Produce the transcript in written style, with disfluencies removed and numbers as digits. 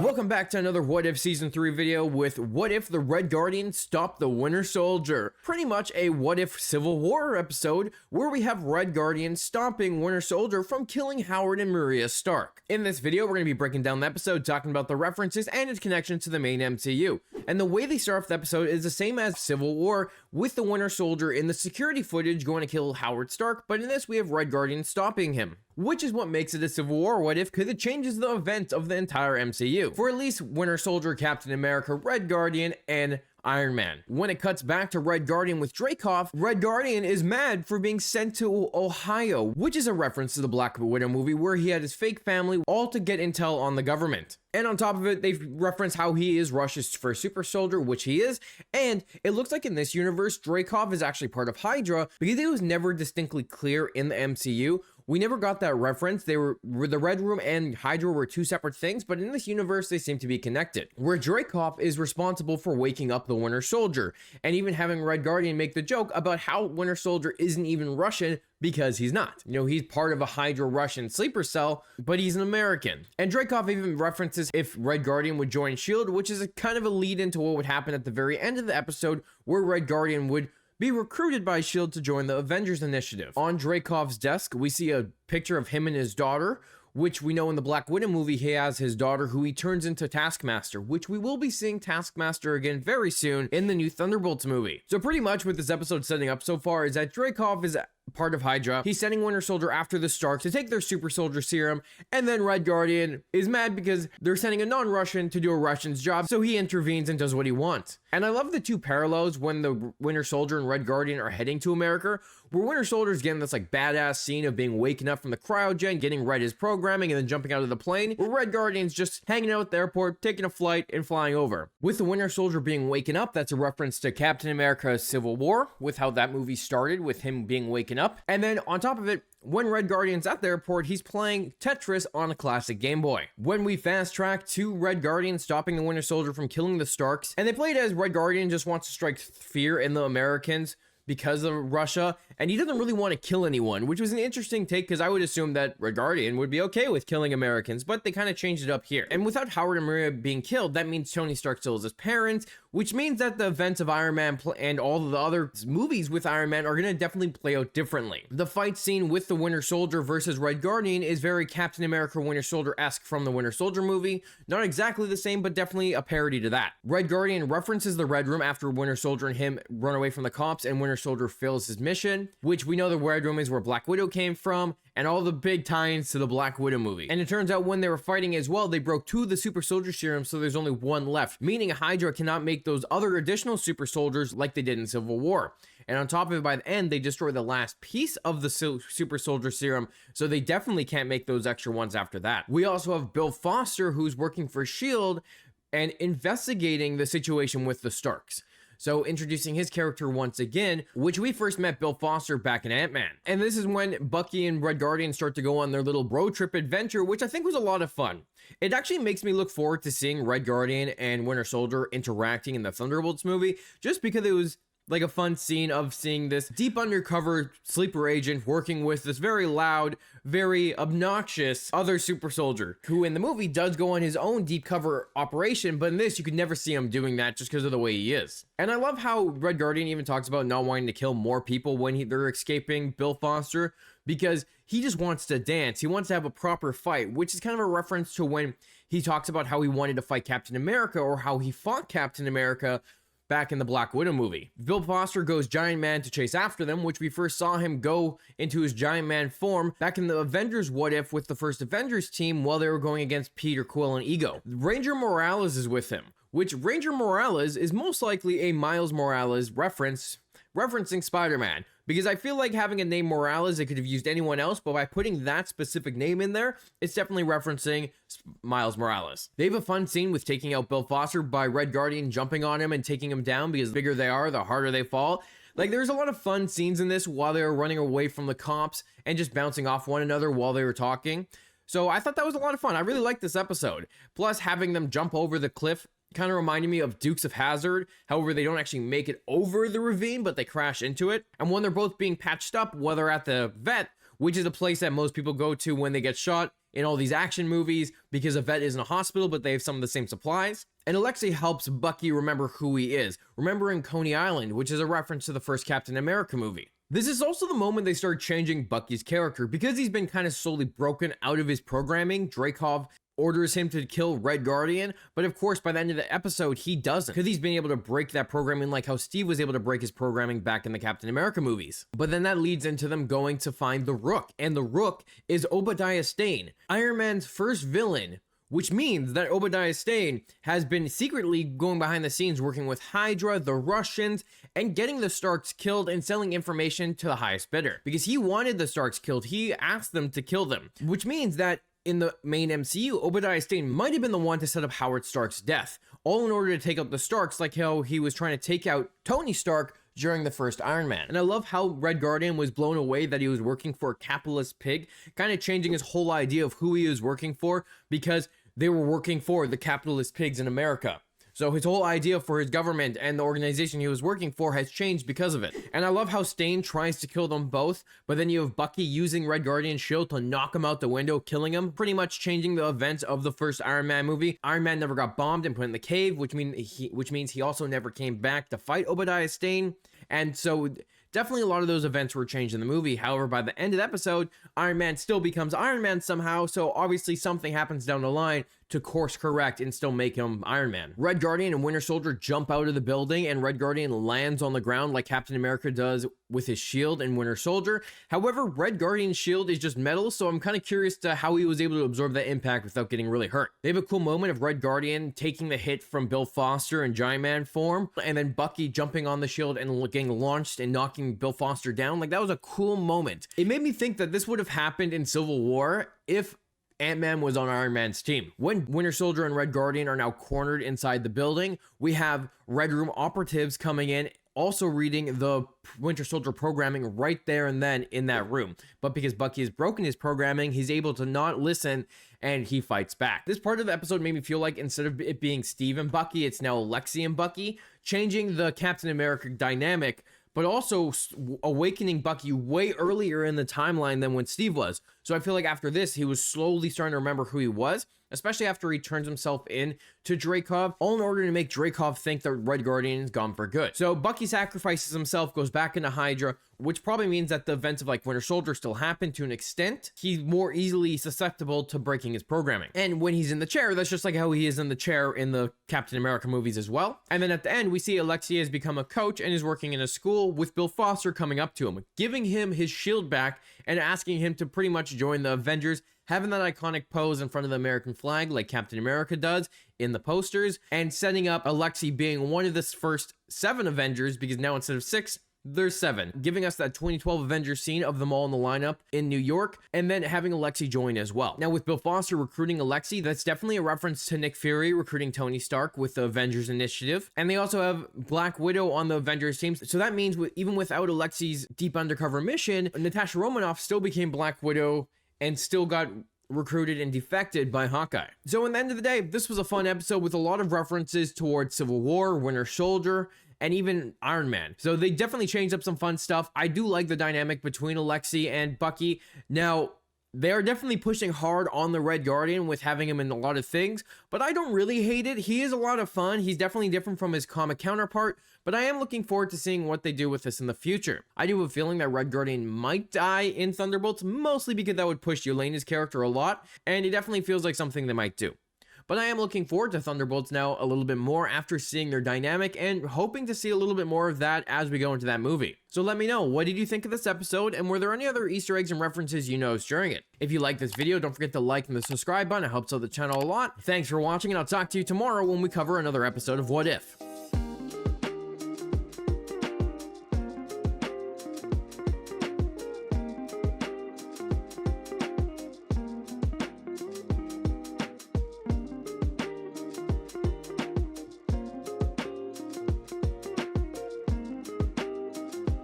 Welcome back to another What If Season 3 video with what if the Red Guardian stopped the Winter Soldier? Pretty much a what if Civil War episode where we have Red Guardian stopping Winter Soldier from killing Howard and Maria Stark. In this video, we're going to be breaking down the episode, talking about the references and its connection to the main MCU. And the way they start off the episode is the same as Civil War, with the Winter Soldier in the security footage going to kill Howard Stark, but in this we have Red Guardian stopping him. Which is what makes it a Civil War what if, because it changes the events of the entire MCU. For at least Winter Soldier, Captain America, Red Guardian, and Iron Man. When it cuts back to Red Guardian with Dreykov, Red Guardian is mad for being sent to Ohio, which is a reference to the Black Widow movie where he had his fake family all to get intel on the government. And on top of it, they reference how he is Russia's first super soldier, which he is, and it looks like in this universe, Dreykov is actually part of Hydra, because it was never distinctly clear in the MCU. We never got that reference. They were the Red Room and Hydra were two separate things, but in this universe, they seem to be connected. Where Dreykov is responsible for waking up the Winter Soldier, and even having Red Guardian make the joke about how Winter Soldier isn't even Russian, because he's not. You know, he's part of a Hydra Russian sleeper cell, but he's an American. And Dreykov even references if Red Guardian would join S.H.I.E.L.D., which is a kind of a lead into what would happen at the very end of the episode, where Red Guardian would be recruited by S.H.I.E.L.D. to join the Avengers Initiative. On Dreykov's desk, we see a picture of him and his daughter, which we know in the Black Widow movie, he has his daughter who he turns into Taskmaster, which we will be seeing Taskmaster again very soon in the new Thunderbolts movie. So pretty much what this episode setting up so far is that Dreykov is part of Hydra. He's sending Winter Soldier after the Starks to take their super soldier serum, and then Red Guardian is mad because they're sending a non-Russian to do a Russian's job, so he intervenes and does what he wants. And I love the two parallels when the Winter Soldier and Red Guardian are heading to America, where Winter Soldier's getting this like badass scene of being waken up from the cryogen, getting right his programming, and then jumping out of the plane, where Red Guardian's just hanging out at the airport, taking a flight, and flying over. With the Winter Soldier being waken up, that's a reference to Captain America's Civil War, with how that movie started, with him being waken up. And then on top of it, when Red Guardian's at the airport, he's playing Tetris on a classic Game Boy. When we fast track to Red Guardian stopping the Winter Soldier from killing the Starks, and they play it as Red Guardian just wants to strike fear in the Americans because of Russia, and he doesn't really want to kill anyone, which was an interesting take because I would assume that Red Guardian would be okay with killing Americans, but they kind of changed it up here. And without Howard and Maria being killed, that means Tony Stark still is his parents, which means that the events of Iron Man and all of the other movies with Iron Man are going to definitely play out differently. The fight scene with the Winter Soldier versus Red Guardian is very Captain America Winter Soldier-esque from the Winter Soldier movie. Not exactly the same, but definitely a parody to that. Red Guardian references the Red Room after Winter Soldier and him run away from the cops, and Winter Soldier fails his mission, which we know the Red Room is where Black Widow came from, and all the big tie-ins to the Black Widow movie. And it turns out when they were fighting as well, they broke two of the super soldier serums, so there's only one left, meaning Hydra cannot make those other additional super soldiers like they did in Civil War. And on top of it, by the end, they destroy the last piece of the super soldier serum, so they definitely can't make those extra ones after that. We also have Bill Foster, who's working for S.H.I.E.L.D. and investigating the situation with the Starks. So introducing his character once again, which we first met Bill Foster back in Ant-Man. And this is when Bucky and Red Guardian start to go on their little bro trip adventure, which I think was a lot of fun. It actually makes me look forward to seeing Red Guardian and Winter Soldier interacting in the Thunderbolts movie, just because it was like a fun scene of seeing this deep undercover sleeper agent working with this very loud, very obnoxious other super soldier, who in the movie does go on his own deep cover operation, but in this you could never see him doing that just because of the way he is. And I love how Red Guardian even talks about not wanting to kill more people when they're escaping Bill Foster, because he just wants to dance. He wants to have a proper fight, which is kind of a reference to when he talks about how he wanted to fight Captain America, or how he fought Captain America back in the Black Widow movie. Bill Foster goes Giant Man to chase after them, which we first saw him go into his Giant Man form back in the Avengers What If with the first Avengers team while they were going against Peter Quill and Ego. Ranger Morales is with him, which Ranger Morales is most likely a Miles Morales referencing Spider-Man, because I feel like having a name Morales, they could have used anyone else, but by putting that specific name in there, it's definitely referencing Miles Morales. They have a fun scene with taking out Bill Foster by Red Guardian jumping on him and taking him down, because the bigger they are, the harder they fall. Like, there's a lot of fun scenes in this while they were running away from the cops and just bouncing off one another while they were talking. So I thought that was a lot of fun. I really liked this episode. Plus, having them jump over the cliff kind of reminded me of Dukes of Hazzard. However, they don't actually make it over the ravine, but they crash into it. And when they're both being patched up, whether at the vet, which is a place that most people go to when they get shot, in all these action movies because Yvette is in a hospital, but they have some of the same supplies. And Alexei helps Bucky remember who he is, remembering Coney Island, which is a reference to the first Captain America movie. This is also the moment they start changing Bucky's character. Because he's been kind of slowly broken out of his programming, Dreykov orders him to kill Red Guardian, but of course by the end of the episode he doesn't, because he's been able to break that programming like how Steve was able to break his programming back in the Captain America movies. But then that leads into them going to find the Rook, and the Rook is Obadiah Stane, Iron Man's first villain, which means that Obadiah Stane has been secretly going behind the scenes working with Hydra, the Russians, and getting the Starks killed and selling information to the highest bidder. Because he wanted the Starks killed, he asked them to kill them, which means that in the main MCU, Obadiah Stane might have been the one to set up Howard Stark's death, all in order to take out the Starks, like how he was trying to take out Tony Stark during the first Iron Man. And I love how Red Guardian was blown away that he was working for a capitalist pig, kind of changing his whole idea of who he was working for, because they were working for the capitalist pigs in America. So his whole idea for his government and the organization he was working for has changed because of it. And I love how Stane tries to kill them both, but then you have Bucky using Red Guardian's shield to knock him out the window, killing him, pretty much changing the events of the first Iron Man movie. Iron Man never got bombed and put in the cave, which means he also never came back to fight Obadiah Stane. And so definitely a lot of those events were changed in the movie. However, by the end of the episode, Iron Man still becomes Iron Man somehow, so obviously something happens down the line to course correct and still make him Iron Man. Red Guardian and Winter Soldier jump out of the building, and Red Guardian lands on the ground like Captain America does with his shield and Winter Soldier. However, Red Guardian's shield is just metal, so I'm kind of curious to how he was able to absorb that impact without getting really hurt. They have a cool moment of Red Guardian taking the hit from Bill Foster in Giant Man form, and then Bucky jumping on the shield and getting launched and knocking Bill Foster down. Like, that was a cool moment. It made me think that this would have happened in Civil War if Ant-Man was on Iron Man's team. When Winter Soldier and Red Guardian are now cornered inside the building, we have Red Room operatives coming in, also reading the Winter Soldier programming right there and then in that room. But because Bucky has broken his programming, he's able to not listen, and he fights back. This part of the episode made me feel like instead of it being Steve and Bucky, it's now Alexei and Bucky, changing the Captain America dynamic, but also awakening Bucky way earlier in the timeline than when Steve was. So I feel like after this, he was slowly starting to remember who he was, especially after he turns himself in to Dreykov, all in order to make Dreykov think that Red Guardian is gone for good. So Bucky sacrifices himself, goes back into Hydra, which probably means that the events of like Winter Soldier still happen to an extent. He's more easily susceptible to breaking his programming. And when he's in the chair, that's just like how he is in the chair in the Captain America movies as well. And then at the end, we see Alexei has become a coach and is working in a school with Bill Foster coming up to him, giving him his shield back and asking him to pretty much join the Avengers, having that iconic pose in front of the American flag like Captain America does in the posters, and setting up Alexei being one of the first 7 Avengers, because now instead of 6, there's 7, giving us that 2012 Avengers scene of them all in the lineup in New York, and then having Alexei join as well. Now with Bill Foster recruiting Alexei, that's definitely a reference to Nick Fury recruiting Tony Stark with the Avengers Initiative, and they also have Black Widow on the Avengers team, so that means even without Alexei's deep undercover mission, Natasha Romanoff still became Black Widow and still got recruited and defected by Hawkeye. So in the end of the day, this was a fun episode with a lot of references towards Civil War, Winter Soldier, and even Iron Man. So they definitely changed up some fun stuff. I do like the dynamic between Alexei and Bucky. Now, they are definitely pushing hard on the Red Guardian with having him in a lot of things, but I don't really hate it. He is a lot of fun. He's definitely different from his comic counterpart, but I am looking forward to seeing what they do with this in the future. I do have a feeling that Red Guardian might die in Thunderbolts, mostly because that would push Yelena's character a lot, and it definitely feels like something they might do. But I am looking forward to Thunderbolts now a little bit more after seeing their dynamic, and hoping to see a little bit more of that as we go into that movie. So let me know, what did you think of this episode, and were there any other Easter eggs and references you noticed during it? If you like this video, don't forget to like and the subscribe button. It helps out the channel a lot. Thanks for watching, and I'll talk to you tomorrow when we cover another episode of What If.